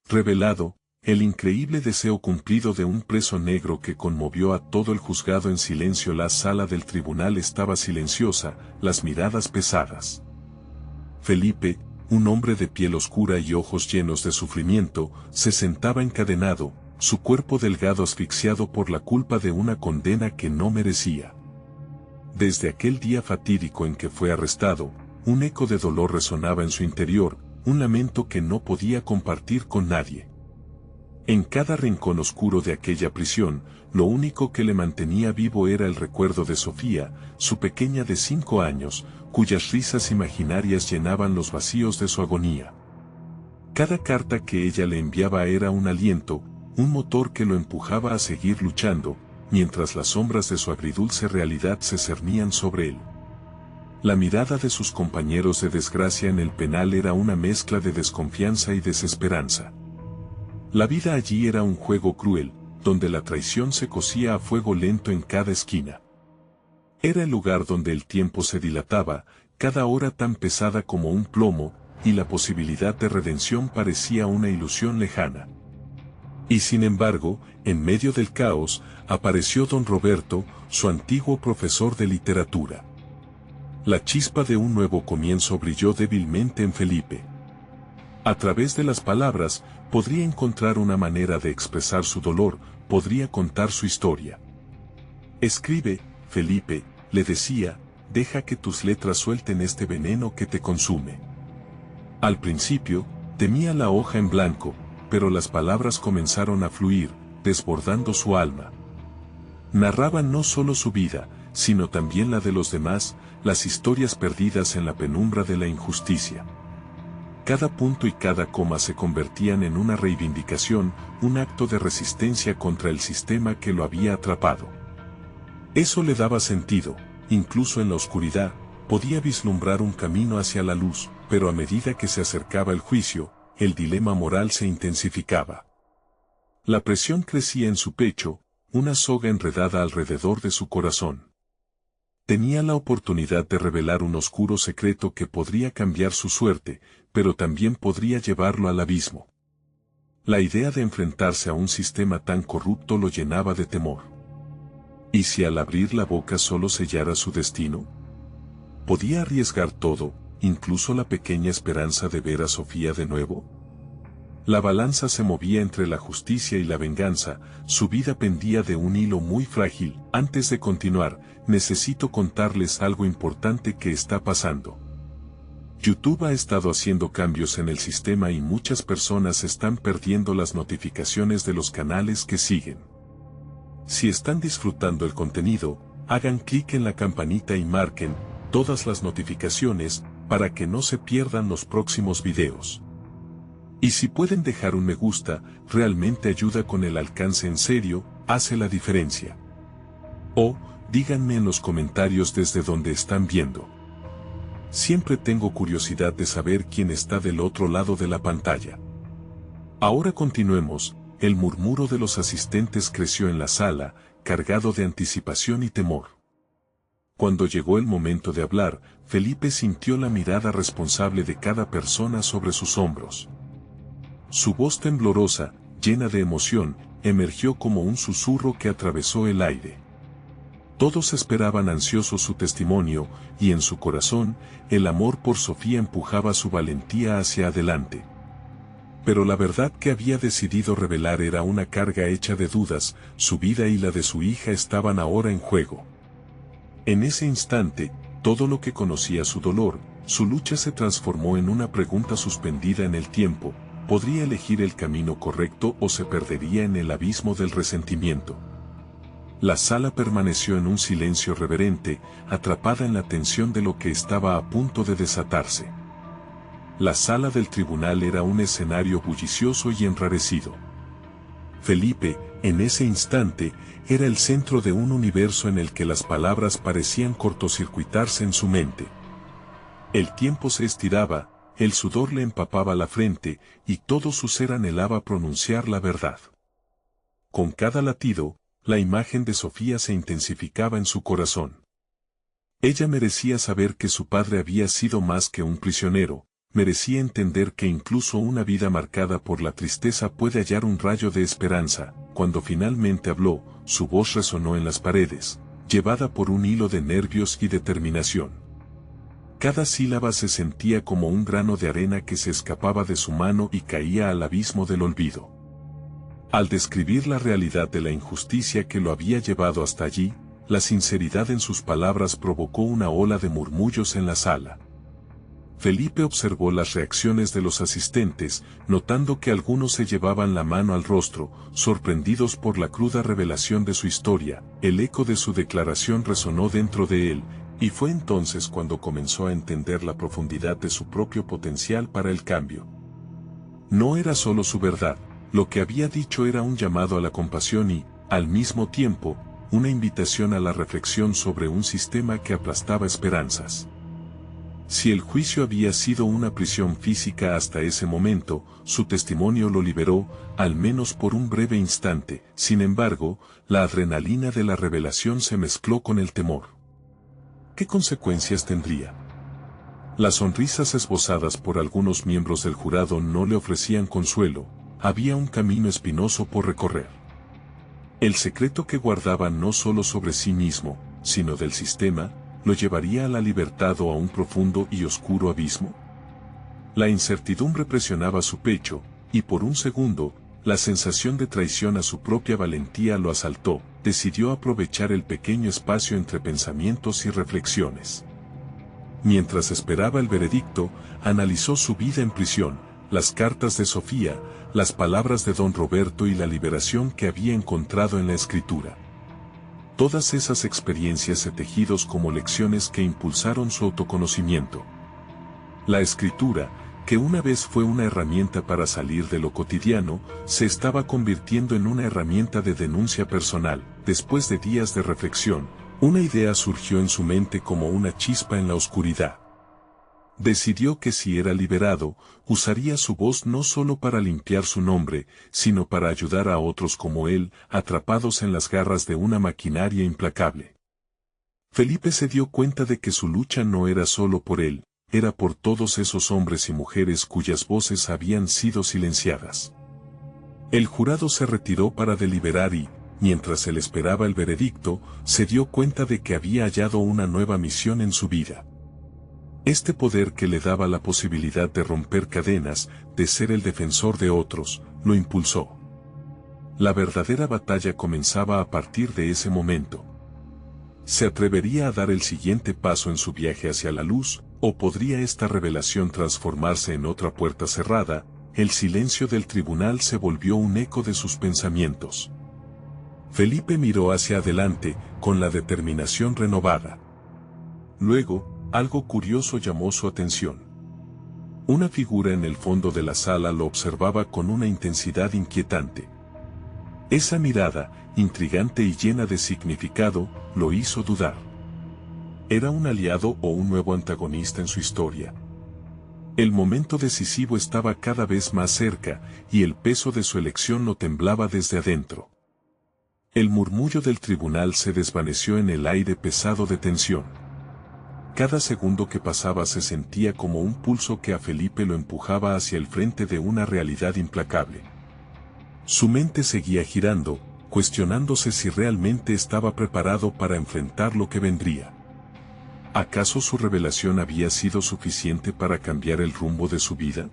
Revelado, el increíble deseo cumplido de un preso negro que conmovió a todo el juzgado en silencio. La sala del tribunal estaba silenciosa, las miradas pesadas. Felipe, un hombre de piel oscura y ojos llenos de sufrimiento, se sentaba encadenado, su cuerpo delgado asfixiado por la culpa de una condena que no merecía. Desde aquel día fatídico en que fue arrestado, un eco de dolor resonaba en su interior, un lamento que no podía compartir con nadie. En cada rincón oscuro de aquella prisión, lo único que le mantenía vivo era el recuerdo de Sofía, su pequeña de 5 años, cuyas risas imaginarias llenaban los vacíos de su agonía. Cada carta que ella le enviaba era un aliento, un motor que lo empujaba a seguir luchando, mientras las sombras de su agridulce realidad se cernían sobre él. La mirada de sus compañeros de desgracia en el penal era una mezcla de desconfianza y desesperanza. La vida allí era un juego cruel, donde la traición se cocía a fuego lento en cada esquina. Era el lugar donde el tiempo se dilataba, cada hora tan pesada como un plomo, y la posibilidad de redención parecía una ilusión lejana. Y sin embargo, en medio del caos, apareció don Roberto, su antiguo profesor de literatura. La chispa de un nuevo comienzo brilló débilmente en Felipe. A través de las palabras, podría encontrar una manera de expresar su dolor, podría contar su historia. Escribe, Felipe, le decía, deja que tus letras suelten este veneno que te consume. Al principio, temía la hoja en blanco, pero las palabras comenzaron a fluir, desbordando su alma. Narraban no solo su vida, sino también la de los demás, las historias perdidas en la penumbra de la injusticia. Cada punto y cada coma se convertían en una reivindicación, un acto de resistencia contra el sistema que lo había atrapado. Eso le daba sentido, incluso en la oscuridad, podía vislumbrar un camino hacia la luz, pero a medida que se acercaba el juicio, el dilema moral se intensificaba. La presión crecía en su pecho, una soga enredada alrededor de su corazón. Tenía la oportunidad de revelar un oscuro secreto que podría cambiar su suerte, pero también podría llevarlo al abismo. La idea de enfrentarse a un sistema tan corrupto lo llenaba de temor. ¿Y si al abrir la boca solo sellara su destino? ¿Podía arriesgar todo, incluso la pequeña esperanza de ver a Sofía de nuevo? La balanza se movía entre la justicia y la venganza, su vida pendía de un hilo muy frágil. Antes de continuar, necesito contarles algo importante que está pasando. YouTube ha estado haciendo cambios en el sistema y muchas personas están perdiendo las notificaciones de los canales que siguen. Si están disfrutando el contenido, hagan clic en la campanita y marquen todas las notificaciones para que no se pierdan los próximos videos. Y si pueden dejar un me gusta, realmente ayuda con el alcance, en serio, hace la diferencia. O, díganme en los comentarios desde donde están viendo. Siempre tengo curiosidad de saber quién está del otro lado de la pantalla. Ahora continuemos. El murmuro de los asistentes creció en la sala, cargado de anticipación y temor. Cuando llegó el momento de hablar, Felipe sintió la mirada responsable de cada persona sobre sus hombros. Su voz temblorosa, llena de emoción, emergió como un susurro que atravesó el aire. Todos esperaban ansiosos su testimonio, y en su corazón, el amor por Sofía empujaba su valentía hacia adelante. Pero la verdad que había decidido revelar era una carga hecha de dudas, su vida y la de su hija estaban ahora en juego. En ese instante, todo lo que conocía su dolor, su lucha se transformó en una pregunta suspendida en el tiempo: ¿podría elegir el camino correcto o se perdería en el abismo del resentimiento? La sala permaneció en un silencio reverente, atrapada en la tensión de lo que estaba a punto de desatarse. La sala del tribunal era un escenario bullicioso y enrarecido. Felipe, en ese instante, era el centro de un universo en el que las palabras parecían cortocircuitarse en su mente. El tiempo se estiraba, el sudor le empapaba la frente, y todo su ser anhelaba pronunciar la verdad. Con cada latido, la imagen de Sofía se intensificaba en su corazón. Ella merecía saber que su padre había sido más que un prisionero, merecía entender que incluso una vida marcada por la tristeza puede hallar un rayo de esperanza. Cuando finalmente habló, su voz resonó en las paredes, llevada por un hilo de nervios y determinación. Cada sílaba se sentía como un grano de arena que se escapaba de su mano y caía al abismo del olvido. Al describir la realidad de la injusticia que lo había llevado hasta allí, la sinceridad en sus palabras provocó una ola de murmullos en la sala. Felipe observó las reacciones de los asistentes, notando que algunos se llevaban la mano al rostro, sorprendidos por la cruda revelación de su historia. El eco de su declaración resonó dentro de él, y fue entonces cuando comenzó a entender la profundidad de su propio potencial para el cambio. No era solo su verdad, lo que había dicho era un llamado a la compasión y, al mismo tiempo, una invitación a la reflexión sobre un sistema que aplastaba esperanzas. Si el juicio había sido una prisión física hasta ese momento, su testimonio lo liberó, al menos por un breve instante. Sin embargo, la adrenalina de la revelación se mezcló con el temor. ¿Qué consecuencias tendría? Las sonrisas esbozadas por algunos miembros del jurado no le ofrecían consuelo, había un camino espinoso por recorrer. El secreto que guardaba no solo sobre sí mismo, sino del sistema, ¿lo llevaría a la libertad o a un profundo y oscuro abismo? La incertidumbre presionaba su pecho, y por un segundo, la sensación de traición a su propia valentía lo asaltó. Decidió aprovechar el pequeño espacio entre pensamientos y reflexiones. Mientras esperaba el veredicto, analizó su vida en prisión, las cartas de Sofía, las palabras de don Roberto y la liberación que había encontrado en la escritura. Todas esas experiencias se tejidos como lecciones que impulsaron su autoconocimiento. La escritura, que una vez fue una herramienta para salir de lo cotidiano, se estaba convirtiendo en una herramienta de denuncia personal. Después de días de reflexión, una idea surgió en su mente como una chispa en la oscuridad. Decidió que si era liberado, usaría su voz no solo para limpiar su nombre, sino para ayudar a otros como él, atrapados en las garras de una maquinaria implacable. Felipe se dio cuenta de que su lucha no era solo por él, era por todos esos hombres y mujeres cuyas voces habían sido silenciadas. El jurado se retiró para deliberar y, mientras él esperaba el veredicto, se dio cuenta de que había hallado una nueva misión en su vida. Este poder que le daba la posibilidad de romper cadenas, de ser el defensor de otros, lo impulsó. La verdadera batalla comenzaba a partir de ese momento. ¿Se atrevería a dar el siguiente paso en su viaje hacia la luz, o podría esta revelación transformarse en otra puerta cerrada? El silencio del tribunal se volvió un eco de sus pensamientos. Felipe miró hacia adelante, con la determinación renovada. Luego, algo curioso llamó su atención. Una figura en el fondo de la sala lo observaba con una intensidad inquietante. Esa mirada, intrigante y llena de significado, lo hizo dudar. ¿Era un aliado o un nuevo antagonista en su historia? El momento decisivo estaba cada vez más cerca, y el peso de su elección lo temblaba desde adentro. El murmullo del tribunal se desvaneció en el aire pesado de tensión. Cada segundo que pasaba se sentía como un pulso que a Felipe lo empujaba hacia el frente de una realidad implacable. Su mente seguía girando, cuestionándose si realmente estaba preparado para enfrentar lo que vendría. ¿Acaso su revelación había sido suficiente para cambiar el rumbo de su vida?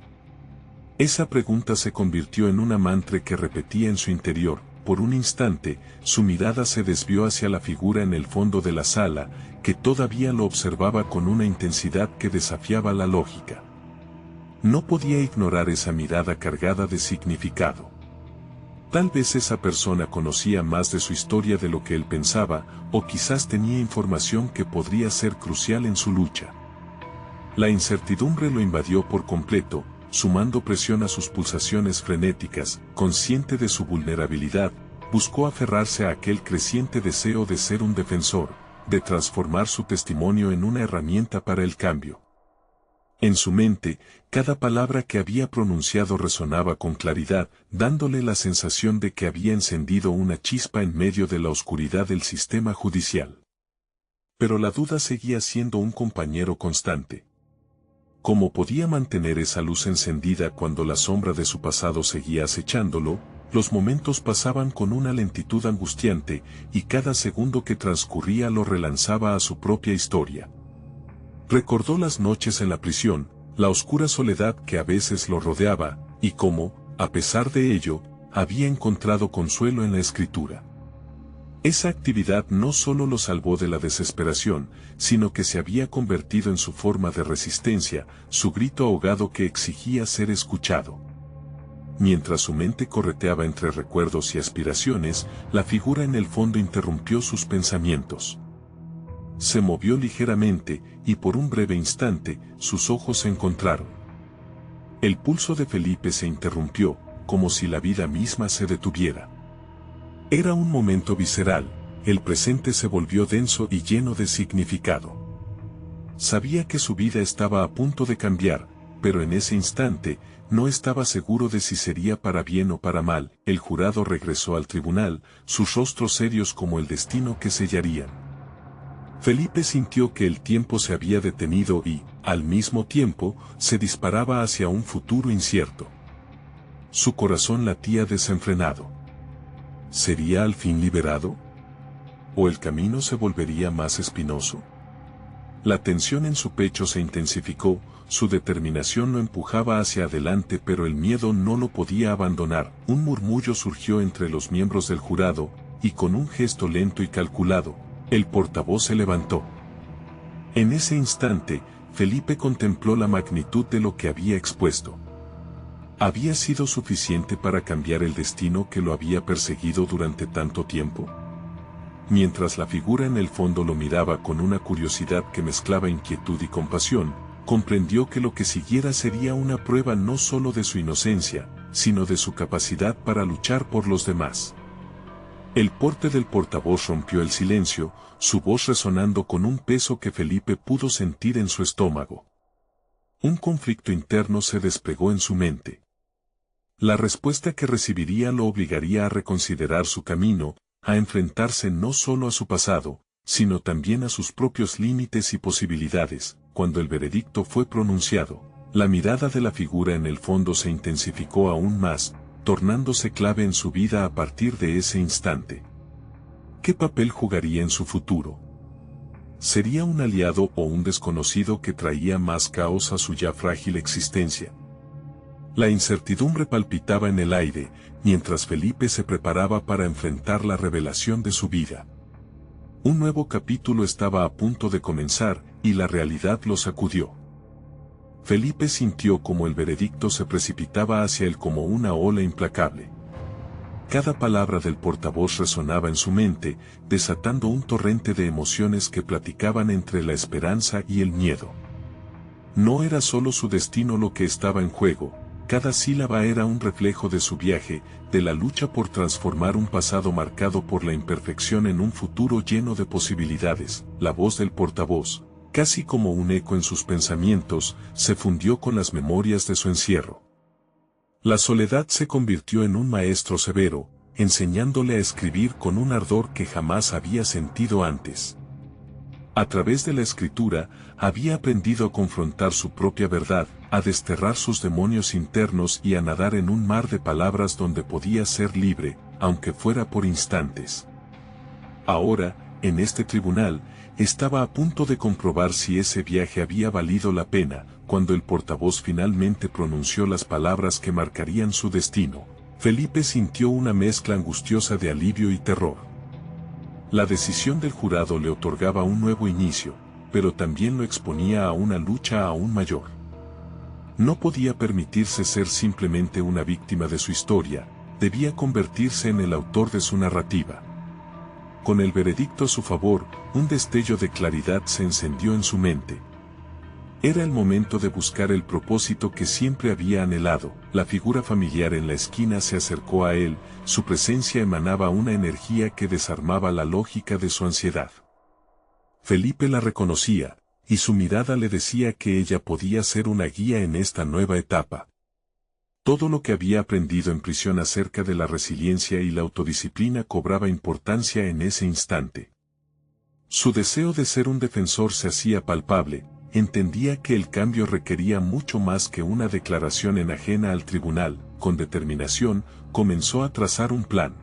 Esa pregunta se convirtió en una mantra que repetía en su interior. Por un instante, su mirada se desvió hacia la figura en el fondo de la sala, que todavía lo observaba con una intensidad que desafiaba la lógica. No podía ignorar esa mirada cargada de significado. Tal vez esa persona conocía más de su historia de lo que él pensaba, o quizás tenía información que podría ser crucial en su lucha. La incertidumbre lo invadió por completo, sumando presión a sus pulsaciones frenéticas. Consciente de su vulnerabilidad, buscó aferrarse a aquel creciente deseo de ser un defensor, de transformar su testimonio en una herramienta para el cambio. En su mente, cada palabra que había pronunciado resonaba con claridad, dándole la sensación de que había encendido una chispa en medio de la oscuridad del sistema judicial. Pero la duda seguía siendo un compañero constante. ¿Cómo podía mantener esa luz encendida cuando la sombra de su pasado seguía acechándolo? Los momentos pasaban con una lentitud angustiante, y cada segundo que transcurría lo relanzaba a su propia historia. Recordó las noches en la prisión, la oscura soledad que a veces lo rodeaba, y cómo, a pesar de ello, había encontrado consuelo en la escritura. Esa actividad no solo lo salvó de la desesperación, sino que se había convertido en su forma de resistencia, su grito ahogado que exigía ser escuchado. Mientras su mente correteaba entre recuerdos y aspiraciones, la figura en el fondo interrumpió sus pensamientos. Se movió ligeramente, y por un breve instante, sus ojos se encontraron. El pulso de Felipe se interrumpió, como si la vida misma se detuviera. Era un momento visceral, el presente se volvió denso y lleno de significado. Sabía que su vida estaba a punto de cambiar, pero en ese instante, no estaba seguro de si sería para bien o para mal. El jurado regresó al tribunal, sus rostros serios como el destino que sellarían. Felipe sintió que el tiempo se había detenido y, al mismo tiempo, se disparaba hacia un futuro incierto. Su corazón latía desenfrenado. ¿Sería al fin liberado? ¿O el camino se volvería más espinoso? La tensión en su pecho se intensificó, su determinación lo empujaba hacia adelante, pero el miedo no lo podía abandonar. Un murmullo surgió entre los miembros del jurado, y con un gesto lento y calculado, el portavoz se levantó. En ese instante, Felipe contempló la magnitud de lo que había expuesto. ¿Había sido suficiente para cambiar el destino que lo había perseguido durante tanto tiempo? Mientras la figura en el fondo lo miraba con una curiosidad que mezclaba inquietud y compasión, comprendió que lo que siguiera sería una prueba no solo de su inocencia, sino de su capacidad para luchar por los demás. El porte del portavoz rompió el silencio, su voz resonando con un peso que Felipe pudo sentir en su estómago. Un conflicto interno se desplegó en su mente. La respuesta que recibiría lo obligaría a reconsiderar su camino, a enfrentarse no solo a su pasado, sino también a sus propios límites y posibilidades. Cuando el veredicto fue pronunciado, la mirada de la figura en el fondo se intensificó aún más, tornándose clave en su vida a partir de ese instante. ¿Qué papel jugaría en su futuro? ¿Sería un aliado o un desconocido que traía más caos a su ya frágil existencia? La incertidumbre palpitaba en el aire, mientras Felipe se preparaba para enfrentar la revelación de su vida. Un nuevo capítulo estaba a punto de comenzar, y la realidad lo sacudió. Felipe sintió como el veredicto se precipitaba hacia él como una ola implacable. Cada palabra del portavoz resonaba en su mente, desatando un torrente de emociones que platicaban entre la esperanza y el miedo. No era solo su destino lo que estaba en juego. Cada sílaba era un reflejo de su viaje, de la lucha por transformar un pasado marcado por la imperfección en un futuro lleno de posibilidades. La voz del portavoz, casi como un eco en sus pensamientos, se fundió con las memorias de su encierro. La soledad se convirtió en un maestro severo, enseñándole a escribir con un ardor que jamás había sentido antes. A través de la escritura, había aprendido a confrontar su propia verdad, a desterrar sus demonios internos y a nadar en un mar de palabras donde podía ser libre, aunque fuera por instantes. Ahora, en este tribunal, estaba a punto de comprobar si ese viaje había valido la pena. Cuando el portavoz finalmente pronunció las palabras que marcarían su destino, Felipe sintió una mezcla angustiosa de alivio y terror. La decisión del jurado le otorgaba un nuevo inicio, pero también lo exponía a una lucha aún mayor. No podía permitirse ser simplemente una víctima de su historia, debía convertirse en el autor de su narrativa. Con el veredicto a su favor, un destello de claridad se encendió en su mente. Era el momento de buscar el propósito que siempre había anhelado. La figura familiar en la esquina se acercó a él, su presencia emanaba una energía que desarmaba la lógica de su ansiedad. Felipe la reconocía, y su mirada le decía que ella podía ser una guía en esta nueva etapa. Todo lo que había aprendido en prisión acerca de la resiliencia y la autodisciplina cobraba importancia en ese instante. Su deseo de ser un defensor se hacía palpable, entendía que el cambio requería mucho más que una declaración ajena al tribunal. Con determinación, comenzó a trazar un plan.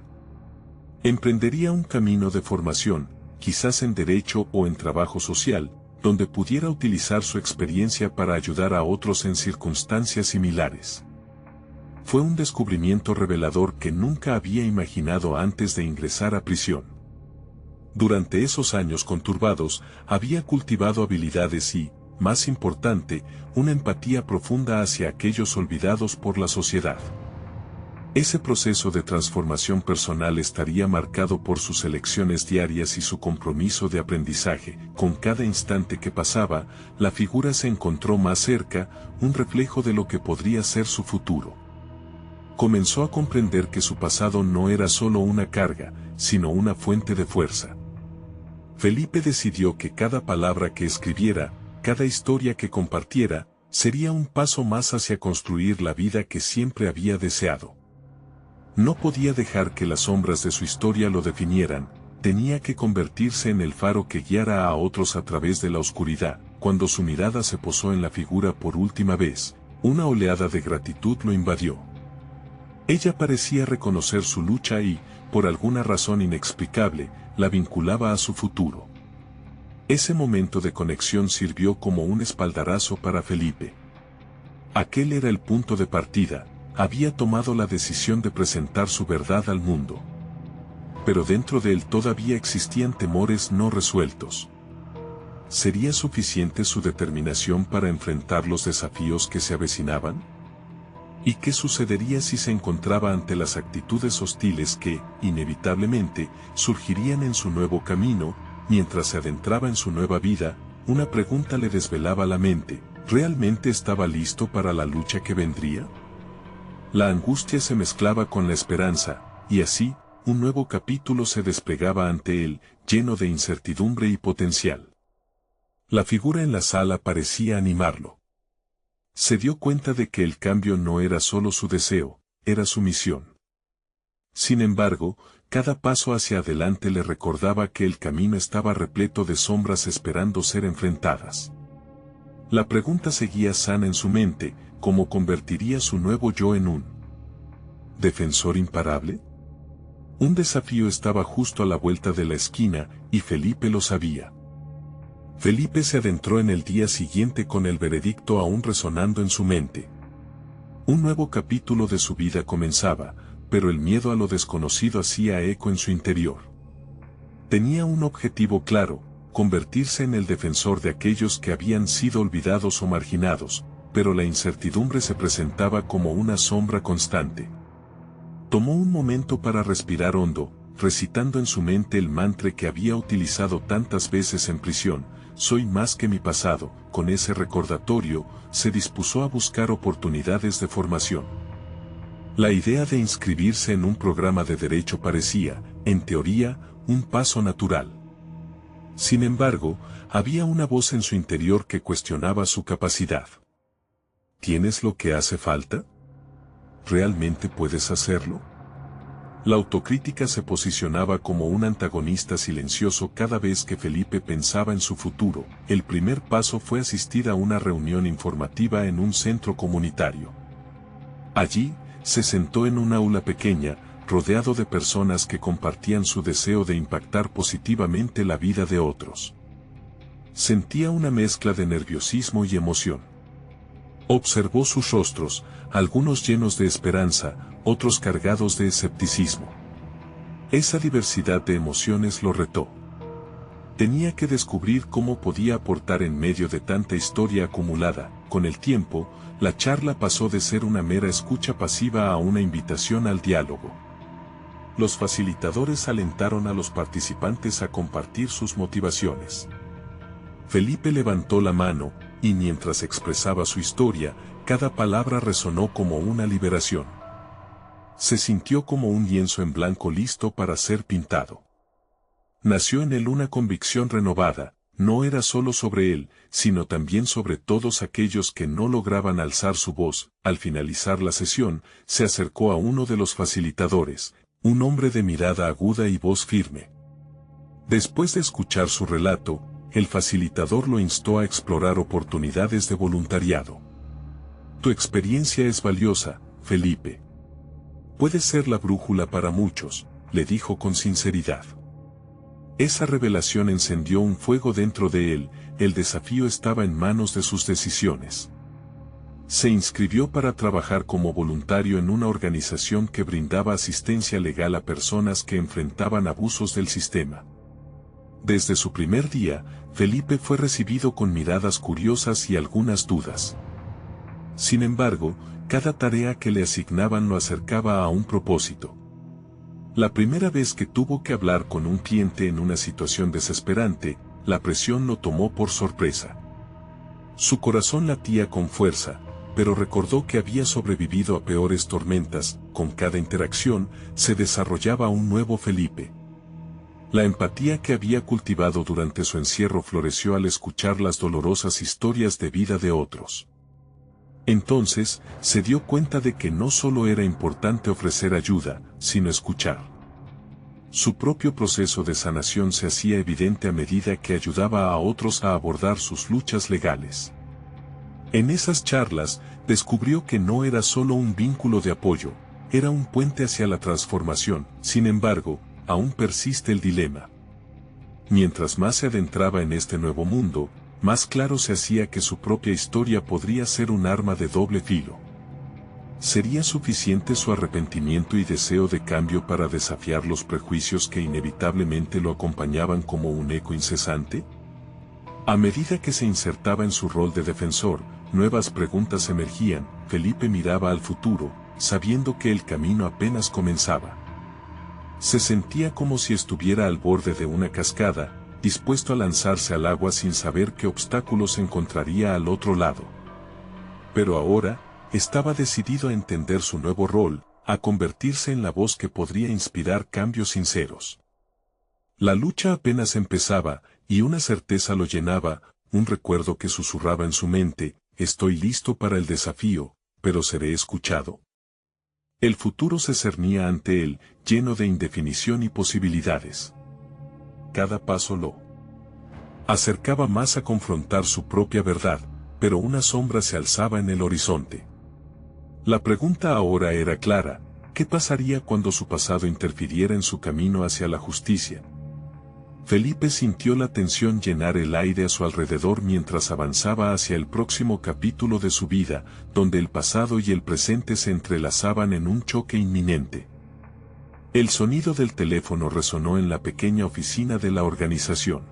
Emprendería un camino de formación, quizás en derecho o en trabajo social, donde pudiera utilizar su experiencia para ayudar a otros en circunstancias similares. Fue un descubrimiento revelador que nunca había imaginado antes de ingresar a prisión. Durante esos años conturbados, había cultivado habilidades y, más importante, una empatía profunda hacia aquellos olvidados por la sociedad. Ese proceso de transformación personal estaría marcado por sus elecciones diarias y su compromiso de aprendizaje. Con cada instante que pasaba, la figura se encontró más cerca, un reflejo de lo que podría ser su futuro. Comenzó a comprender que su pasado no era solo una carga, sino una fuente de fuerza. Felipe decidió que cada palabra que escribiera, cada historia que compartiera, sería un paso más hacia construir la vida que siempre había deseado. No podía dejar que las sombras de su historia lo definieran, tenía que convertirse en el faro que guiara a otros a través de la oscuridad. Cuando su mirada se posó en la figura por última vez, una oleada de gratitud lo invadió. Ella parecía reconocer su lucha y, por alguna razón inexplicable, la vinculaba a su futuro. Ese momento de conexión sirvió como un espaldarazo para Felipe. Aquel era el punto de partida. Había tomado la decisión de presentar su verdad al mundo. Pero dentro de él todavía existían temores no resueltos. ¿Sería suficiente su determinación para enfrentar los desafíos que se avecinaban? ¿Y qué sucedería si se encontraba ante las actitudes hostiles que, inevitablemente, surgirían en su nuevo camino? Mientras se adentraba en su nueva vida, una pregunta le desvelaba la mente: ¿realmente estaba listo para la lucha que vendría? La angustia se mezclaba con la esperanza, y así, un nuevo capítulo se desplegaba ante él, lleno de incertidumbre y potencial. La figura en la sala parecía animarlo. Se dio cuenta de que el cambio no era solo su deseo, era su misión. Sin embargo, cada paso hacia adelante le recordaba que el camino estaba repleto de sombras esperando ser enfrentadas. La pregunta seguía sana en su mente: ¿cómo convertiría su nuevo yo en un defensor imparable? Un desafío estaba justo a la vuelta de la esquina, y Felipe lo sabía. Felipe se adentró en el día siguiente con el veredicto aún resonando en su mente. Un nuevo capítulo de su vida comenzaba, pero el miedo a lo desconocido hacía eco en su interior. Tenía un objetivo claro: convertirse en el defensor de aquellos que habían sido olvidados o marginados, pero la incertidumbre se presentaba como una sombra constante. Tomó un momento para respirar hondo, recitando en su mente el mantra que había utilizado tantas veces en prisión: soy más que mi pasado. Con ese recordatorio, se dispuso a buscar oportunidades de formación. La idea de inscribirse en un programa de derecho parecía, en teoría, un paso natural. Sin embargo, había una voz en su interior que cuestionaba su capacidad. ¿Tienes lo que hace falta? ¿Realmente puedes hacerlo? La autocrítica se posicionaba como un antagonista silencioso cada vez que Felipe pensaba en su futuro. El primer paso fue asistir a una reunión informativa en un centro comunitario. Allí, se sentó en un aula pequeña, rodeado de personas que compartían su deseo de impactar positivamente la vida de otros. Sentía una mezcla de nerviosismo y emoción. Observó sus rostros, algunos llenos de esperanza, otros cargados de escepticismo. Esa diversidad de emociones lo retó. Tenía que descubrir cómo podía aportar en medio de tanta historia acumulada. Con el tiempo, la charla pasó de ser una mera escucha pasiva a una invitación al diálogo. Los facilitadores alentaron a los participantes a compartir sus motivaciones. Felipe levantó la mano, y mientras expresaba su historia, cada palabra resonó como una liberación. Se sintió como un lienzo en blanco listo para ser pintado. Nació en él una convicción renovada: no era solo sobre él, sino también sobre todos aquellos que no lograban alzar su voz. Al finalizar la sesión, se acercó a uno de los facilitadores, un hombre de mirada aguda y voz firme. Después de escuchar su relato, el facilitador lo instó a explorar oportunidades de voluntariado. Tu experiencia es valiosa, Felipe. Puede ser la brújula para muchos, le dijo con sinceridad. Esa revelación encendió un fuego dentro de él, el desafío estaba en manos de sus decisiones. Se inscribió para trabajar como voluntario en una organización que brindaba asistencia legal a personas que enfrentaban abusos del sistema. Desde su primer día, Felipe fue recibido con miradas curiosas y algunas dudas. Sin embargo, cada tarea que le asignaban lo acercaba a un propósito. La primera vez que tuvo que hablar con un cliente en una situación desesperante, la presión lo tomó por sorpresa. Su corazón latía con fuerza, pero recordó que había sobrevivido a peores tormentas. Con cada interacción, se desarrollaba un nuevo Felipe. La empatía que había cultivado durante su encierro floreció al escuchar las dolorosas historias de vida de otros. Entonces, se dio cuenta de que no solo era importante ofrecer ayuda, sino escuchar. Su propio proceso de sanación se hacía evidente a medida que ayudaba a otros a abordar sus luchas legales. En esas charlas, descubrió que no era solo un vínculo de apoyo, era un puente hacia la transformación. Sin embargo, aún persiste el dilema. Mientras más se adentraba en este nuevo mundo, más claro se hacía que su propia historia podría ser un arma de doble filo. ¿Sería suficiente su arrepentimiento y deseo de cambio para desafiar los prejuicios que inevitablemente lo acompañaban como un eco incesante? A medida que se insertaba en su rol de defensor, nuevas preguntas emergían. Felipe miraba al futuro, sabiendo que el camino apenas comenzaba. Se sentía como si estuviera al borde de una cascada, dispuesto a lanzarse al agua sin saber qué obstáculos encontraría al otro lado. Pero ahora, estaba decidido a entender su nuevo rol, a convertirse en la voz que podría inspirar cambios sinceros. La lucha apenas empezaba, y una certeza lo llenaba, un recuerdo que susurraba en su mente: estoy listo para el desafío, pero seré escuchado. El futuro se cernía ante él, lleno de indefinición y posibilidades. Cada paso lo acercaba más a confrontar su propia verdad, pero una sombra se alzaba en el horizonte. La pregunta ahora era clara: ¿qué pasaría cuando su pasado interfiriera en su camino hacia la justicia? Felipe sintió la tensión llenar el aire a su alrededor mientras avanzaba hacia el próximo capítulo de su vida, donde el pasado y el presente se entrelazaban en un choque inminente. El sonido del teléfono resonó en la pequeña oficina de la organización.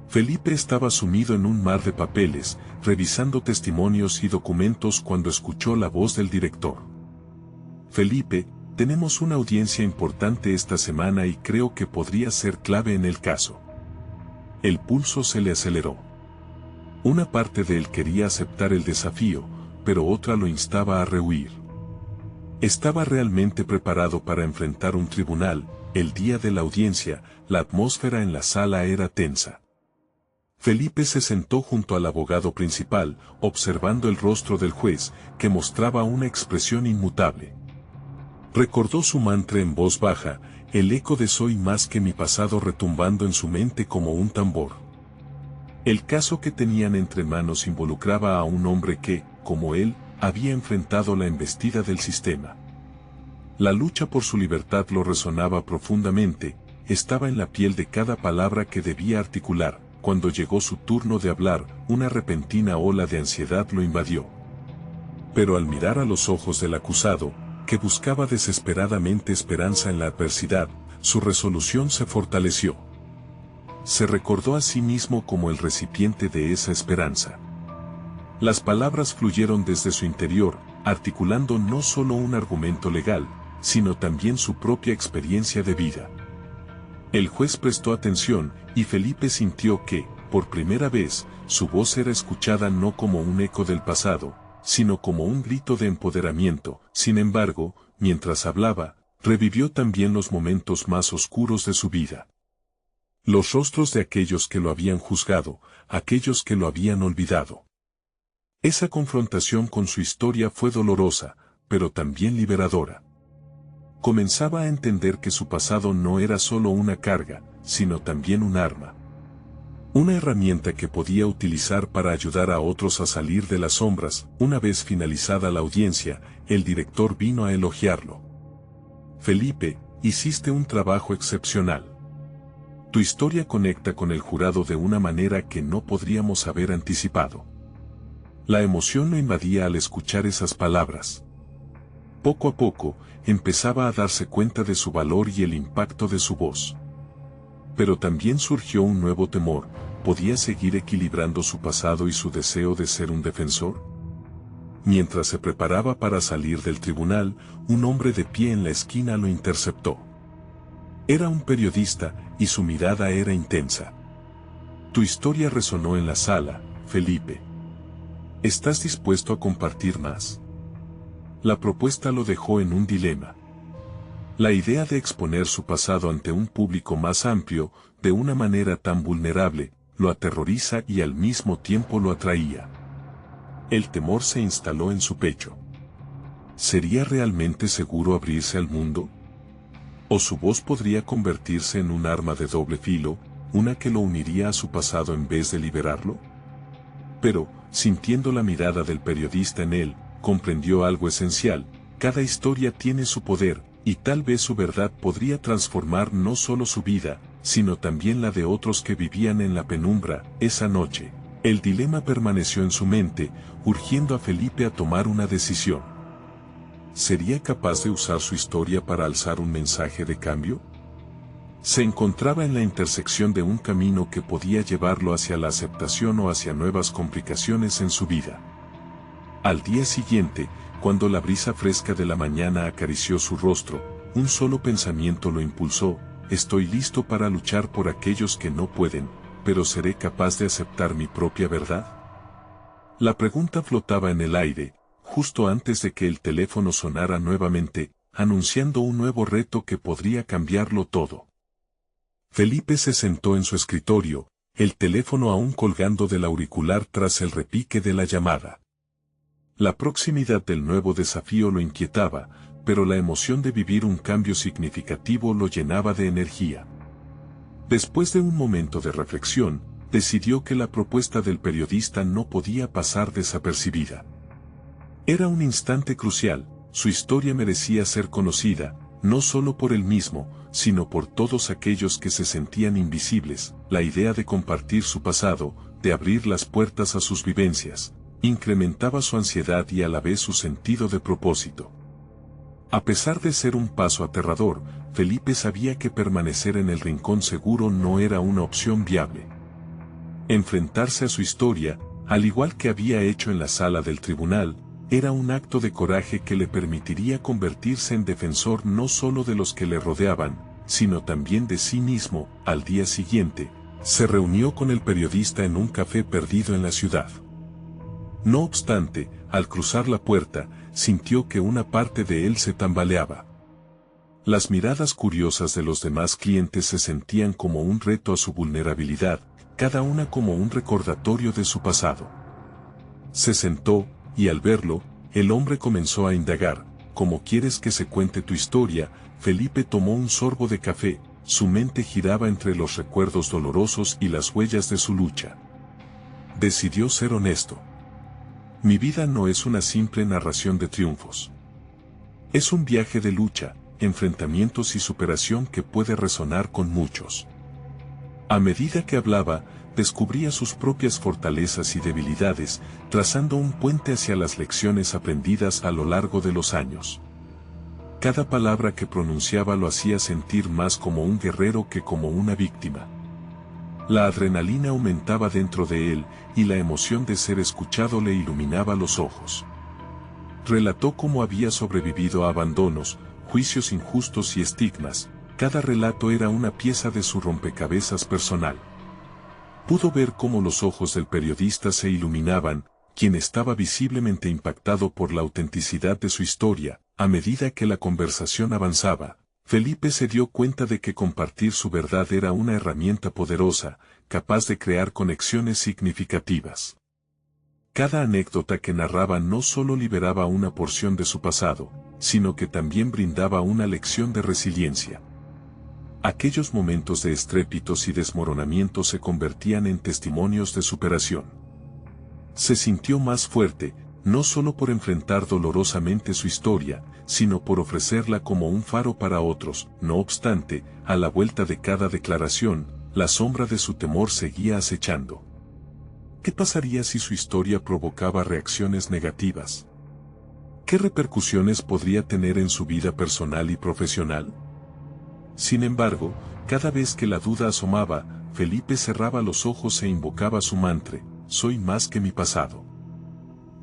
Felipe estaba sumido en un mar de papeles, revisando testimonios y documentos cuando escuchó la voz del director. Felipe, tenemos una audiencia importante esta semana y creo que podría ser clave en el caso. El pulso se le aceleró. Una parte de él quería aceptar el desafío, pero otra lo instaba a rehuir. ¿Estaba realmente preparado para enfrentar un tribunal? El día de la audiencia, la atmósfera en la sala era tensa. Felipe se sentó junto al abogado principal, observando el rostro del juez, que mostraba una expresión inmutable. Recordó su mantra en voz baja, el eco de soy más que mi pasado retumbando en su mente como un tambor. El caso que tenían entre manos involucraba a un hombre que, como él, había enfrentado la embestida del sistema. La lucha por su libertad lo resonaba profundamente, estaba en la piel de cada palabra que debía articular. Cuando llegó su turno de hablar, una repentina ola de ansiedad lo invadió. Pero al mirar a los ojos del acusado, que buscaba desesperadamente esperanza en la adversidad, su resolución se fortaleció. Se recordó a sí mismo como el recipiente de esa esperanza. Las palabras fluyeron desde su interior, articulando no solo un argumento legal, sino también su propia experiencia de vida. El juez prestó atención, y Felipe sintió que, por primera vez, su voz era escuchada no como un eco del pasado, sino como un grito de empoderamiento. Sin embargo, mientras hablaba, revivió también los momentos más oscuros de su vida. Los rostros de aquellos que lo habían juzgado, aquellos que lo habían olvidado. Esa confrontación con su historia fue dolorosa, pero también liberadora. Comenzaba a entender que su pasado no era solo una carga, sino también un arma. Una herramienta que podía utilizar para ayudar a otros a salir de las sombras. Una vez finalizada la audiencia, el director vino a elogiarlo. Felipe, hiciste un trabajo excepcional. Tu historia conecta con el jurado de una manera que no podríamos haber anticipado. La emoción lo invadía al escuchar esas palabras. Poco a poco, empezaba a darse cuenta de su valor y el impacto de su voz. Pero también surgió un nuevo temor. ¿Podía seguir equilibrando su pasado y su deseo de ser un defensor? Mientras se preparaba para salir del tribunal, un hombre de pie en la esquina lo interceptó. Era un periodista, y su mirada era intensa. Tu historia resonó en la sala, Felipe. ¿Estás dispuesto a compartir más? La propuesta lo dejó en un dilema. La idea de exponer su pasado ante un público más amplio, de una manera tan vulnerable, lo aterroriza y al mismo tiempo lo atraía. El temor se instaló en su pecho. ¿Sería realmente seguro abrirse al mundo? ¿O su voz podría convertirse en un arma de doble filo, una que lo uniría a su pasado en vez de liberarlo? Pero, sintiendo la mirada del periodista en él, comprendió algo esencial: cada historia tiene su poder, y tal vez su verdad podría transformar no solo su vida, sino también la de otros que vivían en la penumbra. Esa noche, el dilema permaneció en su mente, urgiendo a Felipe a tomar una decisión. ¿Sería capaz de usar su historia para alzar un mensaje de cambio? Se encontraba en la intersección de un camino que podía llevarlo hacia la aceptación o hacia nuevas complicaciones en su vida. Al día siguiente, cuando la brisa fresca de la mañana acarició su rostro, un solo pensamiento lo impulsó: estoy listo para luchar por aquellos que no pueden, pero ¿seré capaz de aceptar mi propia verdad? La pregunta flotaba en el aire, justo antes de que el teléfono sonara nuevamente, anunciando un nuevo reto que podría cambiarlo todo. Felipe se sentó en su escritorio, el teléfono aún colgando del auricular tras el repique de la llamada. La proximidad del nuevo desafío lo inquietaba, pero la emoción de vivir un cambio significativo lo llenaba de energía. Después de un momento de reflexión, decidió que la propuesta del periodista no podía pasar desapercibida. Era un instante crucial, su historia merecía ser conocida, no solo por él mismo, sino por todos aquellos que se sentían invisibles. La idea de compartir su pasado, de abrir las puertas a sus vivencias, incrementaba su ansiedad y a la vez su sentido de propósito. A pesar de ser un paso aterrador, Felipe sabía que permanecer en el rincón seguro no era una opción viable. Enfrentarse a su historia, al igual que había hecho en la sala del tribunal, era un acto de coraje que le permitiría convertirse en defensor no solo de los que le rodeaban, sino también de sí mismo. Al día siguiente, se reunió con el periodista en un café perdido en la ciudad. No obstante, al cruzar la puerta, sintió que una parte de él se tambaleaba. Las miradas curiosas de los demás clientes se sentían como un reto a su vulnerabilidad, cada una como un recordatorio de su pasado. Se sentó, y al verlo, el hombre comenzó a indagar: ¿cómo quieres que se cuente tu historia? Felipe tomó un sorbo de café, su mente giraba entre los recuerdos dolorosos y las huellas de su lucha. Decidió ser honesto. Mi vida no es una simple narración de triunfos. Es un viaje de lucha, enfrentamientos y superación que puede resonar con muchos. A medida que hablaba, descubría sus propias fortalezas y debilidades, trazando un puente hacia las lecciones aprendidas a lo largo de los años. Cada palabra que pronunciaba lo hacía sentir más como un guerrero que como una víctima. La adrenalina aumentaba dentro de él, y la emoción de ser escuchado le iluminaba los ojos. Relató cómo había sobrevivido a abandonos, juicios injustos y estigmas. Cada relato era una pieza de su rompecabezas personal. Pudo ver cómo los ojos del periodista se iluminaban, quien estaba visiblemente impactado por la autenticidad de su historia. A medida que la conversación avanzaba, Felipe se dio cuenta de que compartir su verdad era una herramienta poderosa, capaz de crear conexiones significativas. Cada anécdota que narraba no solo liberaba una porción de su pasado, sino que también brindaba una lección de resiliencia. Aquellos momentos de estrépitos y desmoronamiento se convertían en testimonios de superación. Se sintió más fuerte, no solo por enfrentar dolorosamente su historia, sino por ofrecerla como un faro para otros. No obstante, a la vuelta de cada declaración, la sombra de su temor seguía acechando. ¿Qué pasaría si su historia provocaba reacciones negativas? ¿Qué repercusiones podría tener en su vida personal y profesional? Sin embargo, cada vez que la duda asomaba, Felipe cerraba los ojos e invocaba su mantra: soy más que mi pasado.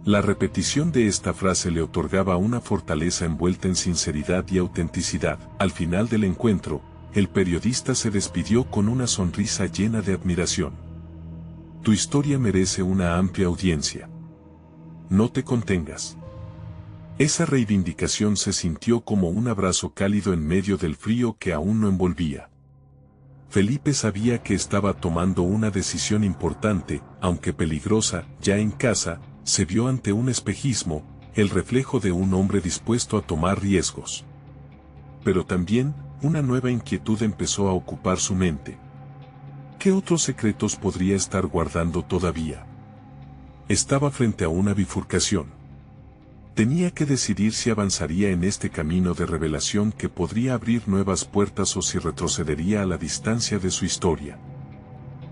La repetición de esta frase le otorgaba una fortaleza envuelta en sinceridad y autenticidad. Al final del encuentro, el periodista se despidió con una sonrisa llena de admiración. Tu historia merece una amplia audiencia. No te contengas. Esa reivindicación se sintió como un abrazo cálido en medio del frío que aún no envolvía. Felipe sabía que estaba tomando una decisión importante, aunque peligrosa. Ya en casa, se vio ante un espejismo, el reflejo de un hombre dispuesto a tomar riesgos. Pero también, una nueva inquietud empezó a ocupar su mente. ¿Qué otros secretos podría estar guardando todavía? Estaba frente a una bifurcación. Tenía que decidir si avanzaría en este camino de revelación que podría abrir nuevas puertas o si retrocedería a la distancia de su historia.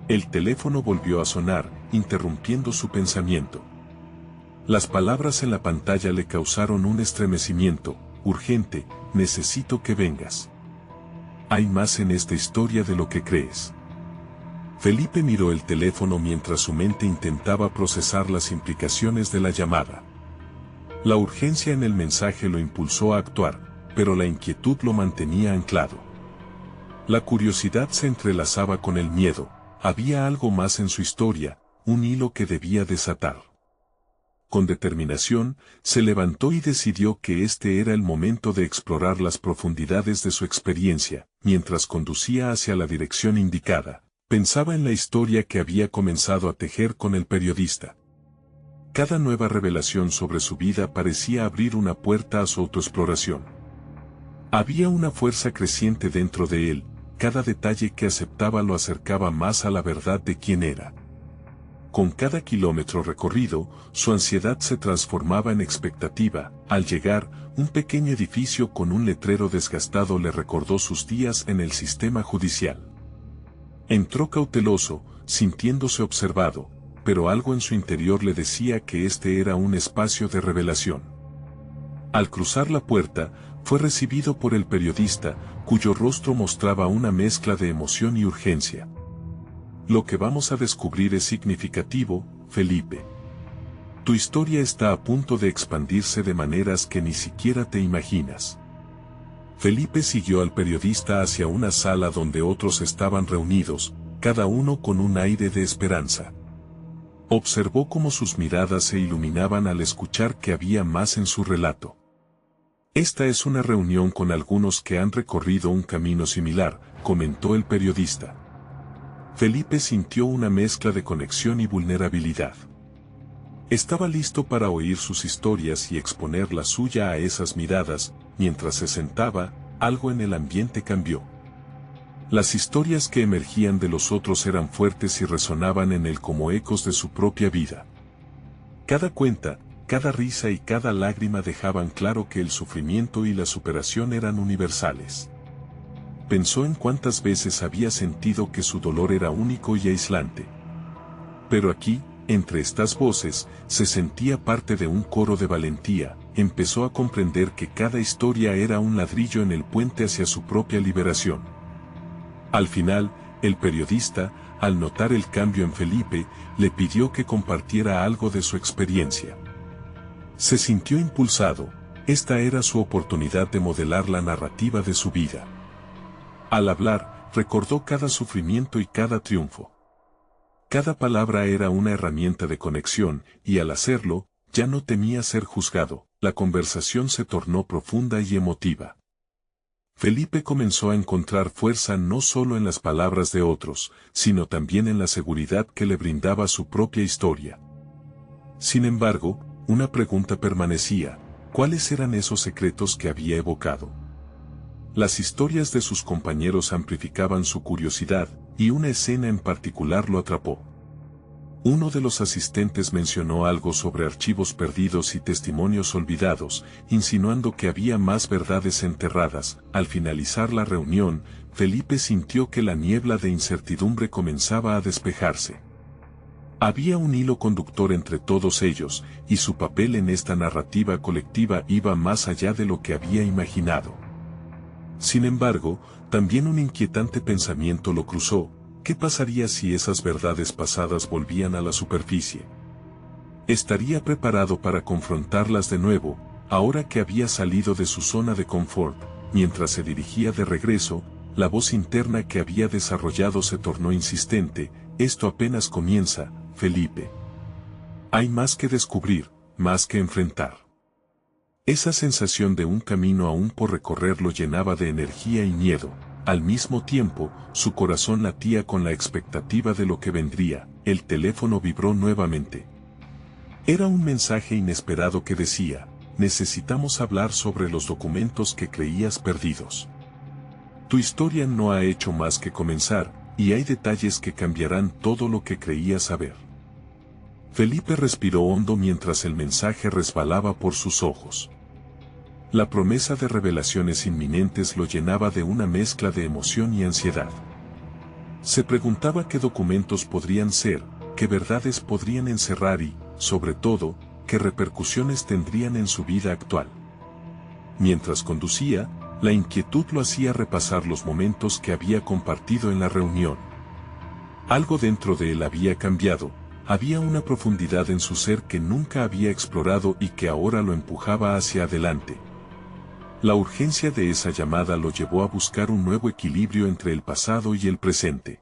El teléfono volvió a sonar, interrumpiendo su pensamiento. Las palabras en la pantalla le causaron un estremecimiento. Urgente, necesito que vengas. Hay más en esta historia de lo que crees. Felipe miró el teléfono mientras su mente intentaba procesar las implicaciones de la llamada. La urgencia en el mensaje lo impulsó a actuar, pero la inquietud lo mantenía anclado. La curiosidad se entrelazaba con el miedo. Había algo más en su historia, un hilo que debía desatar. Con determinación, se levantó y decidió que este era el momento de explorar las profundidades de su experiencia. Mientras conducía hacia la dirección indicada, pensaba en la historia que había comenzado a tejer con el periodista. Cada nueva revelación sobre su vida parecía abrir una puerta a su autoexploración. Había una fuerza creciente dentro de él, cada detalle que aceptaba lo acercaba más a la verdad de quién era. Con cada kilómetro recorrido, su ansiedad se transformaba en expectativa. Al llegar, un pequeño edificio con un letrero desgastado le recordó sus días en el sistema judicial. Entró cauteloso, sintiéndose observado, pero algo en su interior le decía que este era un espacio de revelación. Al cruzar la puerta, fue recibido por el periodista, cuyo rostro mostraba una mezcla de emoción y urgencia. Lo que vamos a descubrir es significativo, Felipe. Tu historia está a punto de expandirse de maneras que ni siquiera te imaginas. Felipe siguió al periodista hacia una sala donde otros estaban reunidos, cada uno con un aire de esperanza. Observó cómo sus miradas se iluminaban al escuchar que había más en su relato. Esta es una reunión con algunos que han recorrido un camino similar, comentó el periodista. Felipe sintió una mezcla de conexión y vulnerabilidad. Estaba listo para oír sus historias y exponer la suya a esas miradas. Mientras se sentaba, algo en el ambiente cambió. Las historias que emergían de los otros eran fuertes y resonaban en él como ecos de su propia vida. Cada cuenta, cada risa y cada lágrima dejaban claro que el sufrimiento y la superación eran universales. Pensó en cuántas veces había sentido que su dolor era único y aislante. Pero aquí, entre estas voces, se sentía parte de un coro de valentía. Empezó a comprender que cada historia era un ladrillo en el puente hacia su propia liberación. Al final, el periodista, al notar el cambio en Felipe, le pidió que compartiera algo de su experiencia. Se sintió impulsado. Esta era su oportunidad de modelar la narrativa de su vida. Al hablar, recordó cada sufrimiento y cada triunfo. Cada palabra era una herramienta de conexión, y al hacerlo, ya no temía ser juzgado. La conversación se tornó profunda y emotiva. Felipe comenzó a encontrar fuerza no solo en las palabras de otros, sino también en la seguridad que le brindaba su propia historia. Sin embargo, una pregunta permanecía: ¿cuáles eran esos secretos que había evocado? Las historias de sus compañeros amplificaban su curiosidad, y una escena en particular lo atrapó. Uno de los asistentes mencionó algo sobre archivos perdidos y testimonios olvidados, insinuando que había más verdades enterradas. Al finalizar la reunión, Felipe sintió que la niebla de incertidumbre comenzaba a despejarse. Había un hilo conductor entre todos ellos, y su papel en esta narrativa colectiva iba más allá de lo que había imaginado. Sin embargo, también un inquietante pensamiento lo cruzó: ¿qué pasaría si esas verdades pasadas volvían a la superficie? ¿Estaría preparado para confrontarlas de nuevo, ahora que había salido de su zona de confort? Mientras se dirigía de regreso, la voz interna que había desarrollado se tornó insistente: esto apenas comienza, Felipe. Hay más que descubrir, más que enfrentar. Esa sensación de un camino aún por recorrer lo llenaba de energía y miedo. Al mismo tiempo, su corazón latía con la expectativa de lo que vendría. El teléfono vibró nuevamente. Era un mensaje inesperado que decía: necesitamos hablar sobre los documentos que creías perdidos. Tu historia no ha hecho más que comenzar, y hay detalles que cambiarán todo lo que creías saber. Felipe respiró hondo mientras el mensaje resbalaba por sus ojos. La promesa de revelaciones inminentes lo llenaba de una mezcla de emoción y ansiedad. Se preguntaba qué documentos podrían ser, qué verdades podrían encerrar y, sobre todo, qué repercusiones tendrían en su vida actual. Mientras conducía, la inquietud lo hacía repasar los momentos que había compartido en la reunión. Algo dentro de él había cambiado, había una profundidad en su ser que nunca había explorado y que ahora lo empujaba hacia adelante. La urgencia de esa llamada lo llevó a buscar un nuevo equilibrio entre el pasado y el presente.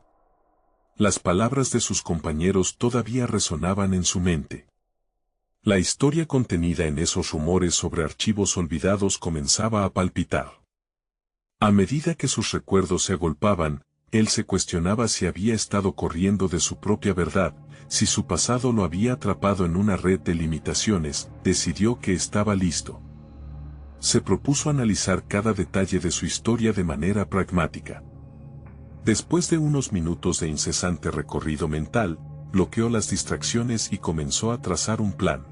Las palabras de sus compañeros todavía resonaban en su mente. La historia contenida en esos rumores sobre archivos olvidados comenzaba a palpitar. A medida que sus recuerdos se agolpaban, él se cuestionaba si había estado corriendo de su propia verdad, si su pasado lo había atrapado en una red de limitaciones. Decidió que estaba listo. Se propuso analizar cada detalle de su historia de manera pragmática. Después de unos minutos de incesante recorrido mental, bloqueó las distracciones y comenzó a trazar un plan.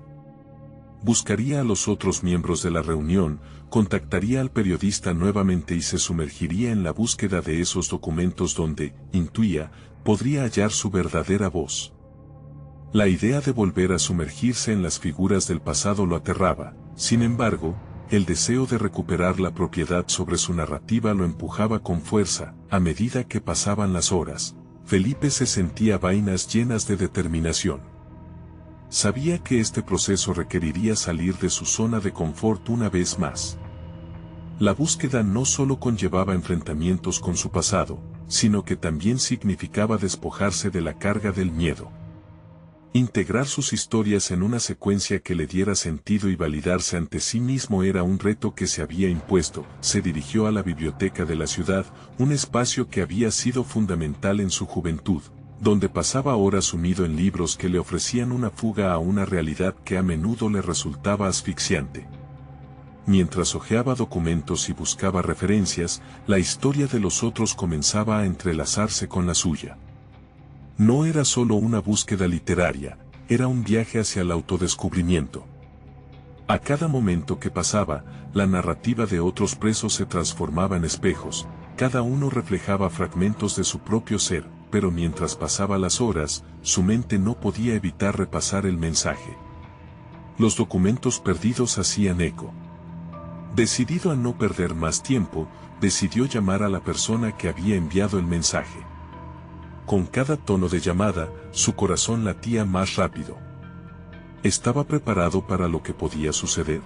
Buscaría a los otros miembros de la reunión, contactaría al periodista nuevamente y se sumergiría en la búsqueda de esos documentos donde, intuía, podría hallar su verdadera voz. La idea de volver a sumergirse en las figuras del pasado lo aterraba. Sin embargo, el deseo de recuperar la propiedad sobre su narrativa lo empujaba con fuerza. A medida que pasaban las horas, Felipe se sentía vainas llenas de determinación. Sabía que este proceso requeriría salir de su zona de confort una vez más. La búsqueda no solo conllevaba enfrentamientos con su pasado, sino que también significaba despojarse de la carga del miedo. Integrar sus historias en una secuencia que le diera sentido y validarse ante sí mismo era un reto que se había impuesto. Se dirigió a la biblioteca de la ciudad, un espacio que había sido fundamental en su juventud, donde pasaba horas sumido en libros que le ofrecían una fuga a una realidad que a menudo le resultaba asfixiante. Mientras hojeaba documentos y buscaba referencias, la historia de los otros comenzaba a entrelazarse con la suya. No era solo una búsqueda literaria, era un viaje hacia el autodescubrimiento. A cada momento que pasaba, la narrativa de otros presos se transformaba en espejos, cada uno reflejaba fragmentos de su propio ser, pero mientras pasaba las horas, su mente no podía evitar repasar el mensaje. Los documentos perdidos hacían eco. Decidido a no perder más tiempo, decidió llamar a la persona que había enviado el mensaje. Con cada tono de llamada, su corazón latía más rápido. ¿Estaba preparado para lo que podía suceder?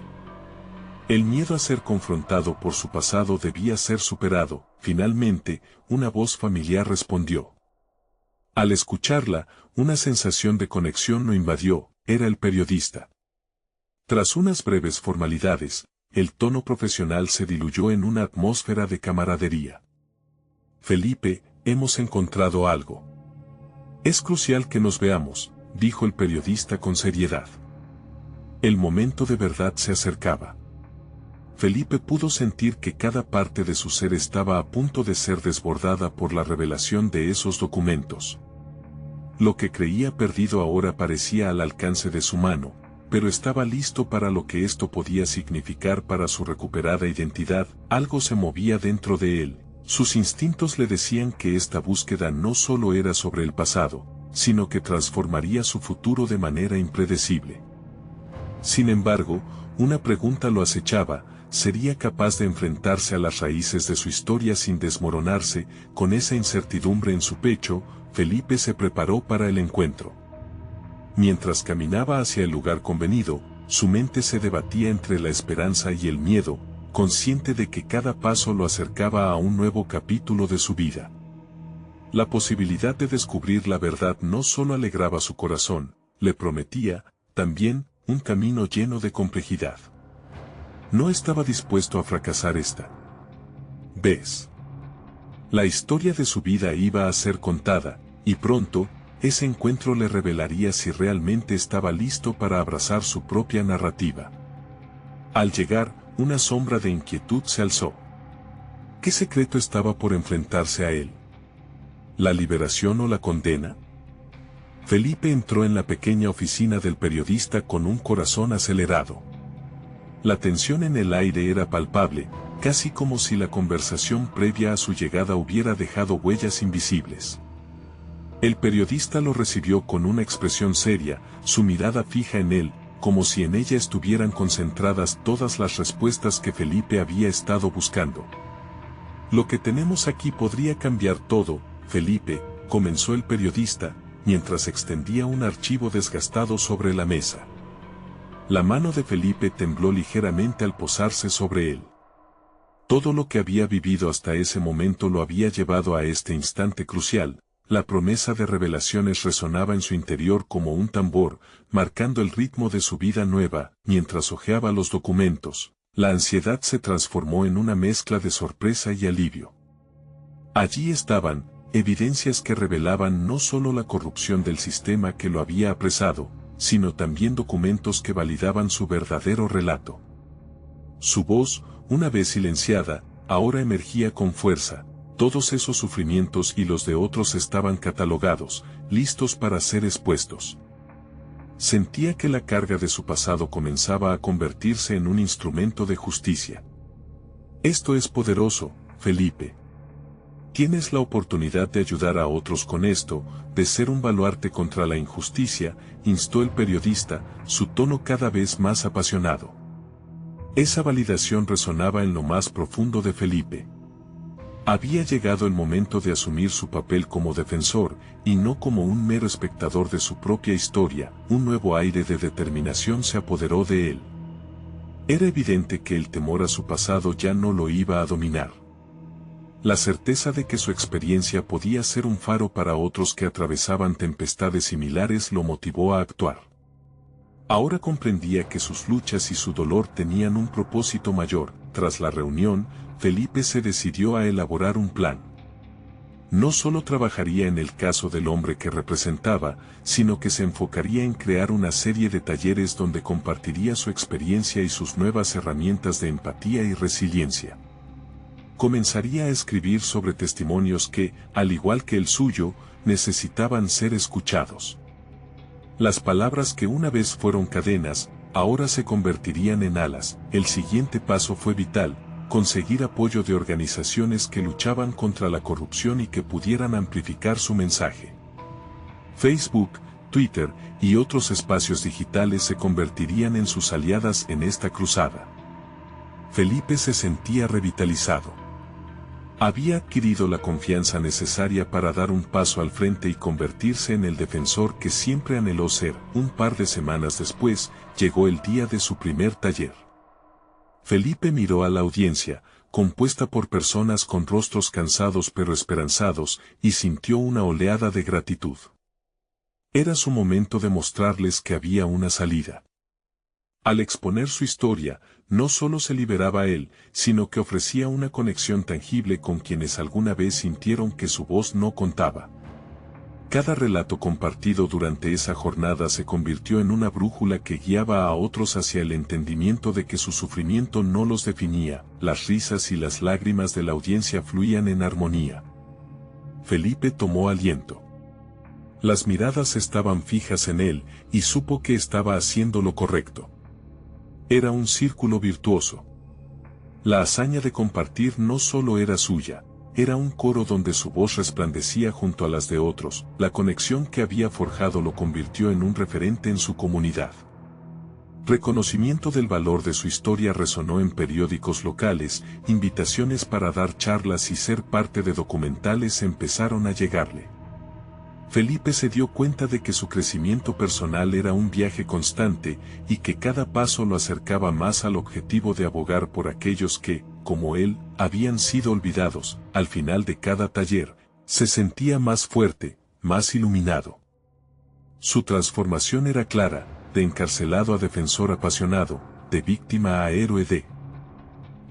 El miedo a ser confrontado por su pasado debía ser superado. Finalmente, una voz familiar respondió. Al escucharla, una sensación de conexión lo invadió. Era el periodista. Tras unas breves formalidades, el tono profesional se diluyó en una atmósfera de camaradería. Felipe, hemos encontrado algo. Es crucial que nos veamos, dijo el periodista con seriedad. El momento de verdad se acercaba. Felipe pudo sentir que cada parte de su ser estaba a punto de ser desbordada por la revelación de esos documentos. Lo que creía perdido ahora parecía al alcance de su mano, pero estaba listo para lo que esto podía significar para su recuperada identidad. Algo se movía dentro de él. Sus instintos le decían que esta búsqueda no solo era sobre el pasado, sino que transformaría su futuro de manera impredecible. Sin embargo, una pregunta lo acechaba: ¿sería capaz de enfrentarse a las raíces de su historia sin desmoronarse? Con esa incertidumbre en su pecho, Felipe se preparó para el encuentro. Mientras caminaba hacia el lugar convenido, su mente se debatía entre la esperanza y el miedo, consciente de que cada paso lo acercaba a un nuevo capítulo de su vida. La posibilidad de descubrir la verdad no solo alegraba su corazón, le prometía, también, un camino lleno de complejidad. No estaba dispuesto a fracasar esta vez. La historia de su vida iba a ser contada, y pronto, ese encuentro le revelaría si realmente estaba listo para abrazar su propia narrativa. Al llegar, una sombra de inquietud se alzó. ¿Qué secreto estaba por enfrentarse a él? ¿La liberación o la condena? Felipe entró en la pequeña oficina del periodista con un corazón acelerado. La tensión en el aire era palpable, casi como si la conversación previa a su llegada hubiera dejado huellas invisibles. El periodista lo recibió con una expresión seria, su mirada fija en él, como si en ella estuvieran concentradas todas las respuestas que Felipe había estado buscando. Lo que tenemos aquí podría cambiar todo, Felipe, comenzó el periodista, mientras extendía un archivo desgastado sobre la mesa. La mano de Felipe tembló ligeramente al posarse sobre él. Todo lo que había vivido hasta ese momento lo había llevado a este instante crucial. La promesa de revelaciones resonaba en su interior como un tambor, marcando el ritmo de su vida nueva. Mientras hojeaba los documentos, la ansiedad se transformó en una mezcla de sorpresa y alivio. Allí estaban, evidencias que revelaban no solo la corrupción del sistema que lo había apresado, sino también documentos que validaban su verdadero relato. Su voz, una vez silenciada, ahora emergía con fuerza. Todos esos sufrimientos y los de otros estaban catalogados, listos para ser expuestos. Sentía que la carga de su pasado comenzaba a convertirse en un instrumento de justicia. Esto es poderoso, Felipe. Tienes la oportunidad de ayudar a otros con esto, de ser un baluarte contra la injusticia, instó el periodista, su tono cada vez más apasionado. Esa validación resonaba en lo más profundo de Felipe. Había llegado el momento de asumir su papel como defensor, y no como un mero espectador de su propia historia. Un nuevo aire de determinación se apoderó de él. Era evidente que el temor a su pasado ya no lo iba a dominar. La certeza de que su experiencia podía ser un faro para otros que atravesaban tempestades similares lo motivó a actuar. Ahora comprendía que sus luchas y su dolor tenían un propósito mayor. Tras la reunión, Felipe se decidió a elaborar un plan. No solo trabajaría en el caso del hombre que representaba, sino que se enfocaría en crear una serie de talleres donde compartiría su experiencia y sus nuevas herramientas de empatía y resiliencia. Comenzaría a escribir sobre testimonios que, al igual que el suyo, necesitaban ser escuchados. Las palabras que una vez fueron cadenas, ahora se convertirían en alas. El siguiente paso fue vital: conseguir apoyo de organizaciones que luchaban contra la corrupción y que pudieran amplificar su mensaje. Facebook, Twitter y otros espacios digitales se convertirían en sus aliadas en esta cruzada. Felipe se sentía revitalizado. Había adquirido la confianza necesaria para dar un paso al frente y convertirse en el defensor que siempre anheló ser. Un par de semanas después, llegó el día de su primer taller. Felipe miró a la audiencia, compuesta por personas con rostros cansados pero esperanzados, y sintió una oleada de gratitud. Era su momento de mostrarles que había una salida. Al exponer su historia, no solo se liberaba a él, sino que ofrecía una conexión tangible con quienes alguna vez sintieron que su voz no contaba. Cada relato compartido durante esa jornada se convirtió en una brújula que guiaba a otros hacia el entendimiento de que su sufrimiento no los definía, las risas y las lágrimas de la audiencia fluían en armonía. Felipe tomó aliento. Las miradas estaban fijas en él, y supo que estaba haciendo lo correcto. Era un círculo virtuoso. La hazaña de compartir no solo era suya, era un coro donde su voz resplandecía junto a las de otros. La conexión que había forjado lo convirtió en un referente en su comunidad. Reconocimiento del valor de su historia resonó en periódicos locales, invitaciones para dar charlas y ser parte de documentales empezaron a llegarle. Felipe se dio cuenta de que su crecimiento personal era un viaje constante y que cada paso lo acercaba más al objetivo de abogar por aquellos que, como él, habían sido olvidados. Al final de cada taller, se sentía más fuerte, más iluminado. Su transformación era clara, de encarcelado a defensor apasionado, de víctima a héroe de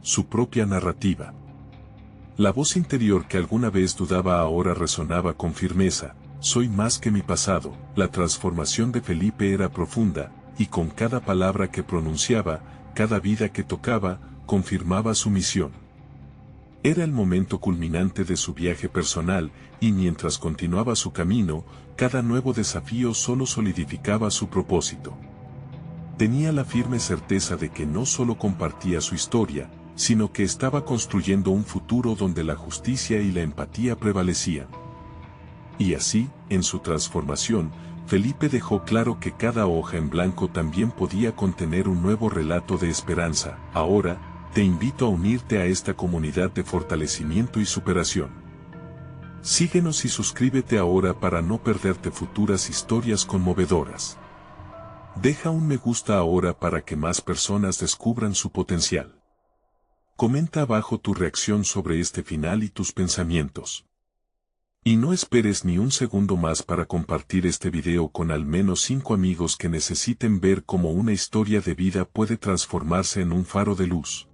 su propia narrativa. La voz interior que alguna vez dudaba ahora resonaba con firmeza. Soy más que mi pasado. La transformación de Felipe era profunda, y con cada palabra que pronunciaba, cada vida que tocaba, confirmaba su misión. Era el momento culminante de su viaje personal, y mientras continuaba su camino, cada nuevo desafío solo solidificaba su propósito. Tenía la firme certeza de que no solo compartía su historia, sino que estaba construyendo un futuro donde la justicia y la empatía prevalecían. Y así, en su transformación, Felipe dejó claro que cada hoja en blanco también podía contener un nuevo relato de esperanza. Ahora, te invito a unirte a esta comunidad de fortalecimiento y superación. Síguenos y suscríbete ahora para no perderte futuras historias conmovedoras. Deja un me gusta ahora para que más personas descubran su potencial. Comenta abajo tu reacción sobre este final y tus pensamientos. Y no esperes ni un segundo más para compartir este video con al menos 5 amigos que necesiten ver cómo una historia de vida puede transformarse en un faro de luz.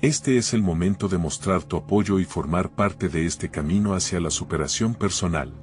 Este es el momento de mostrar tu apoyo y formar parte de este camino hacia la superación personal.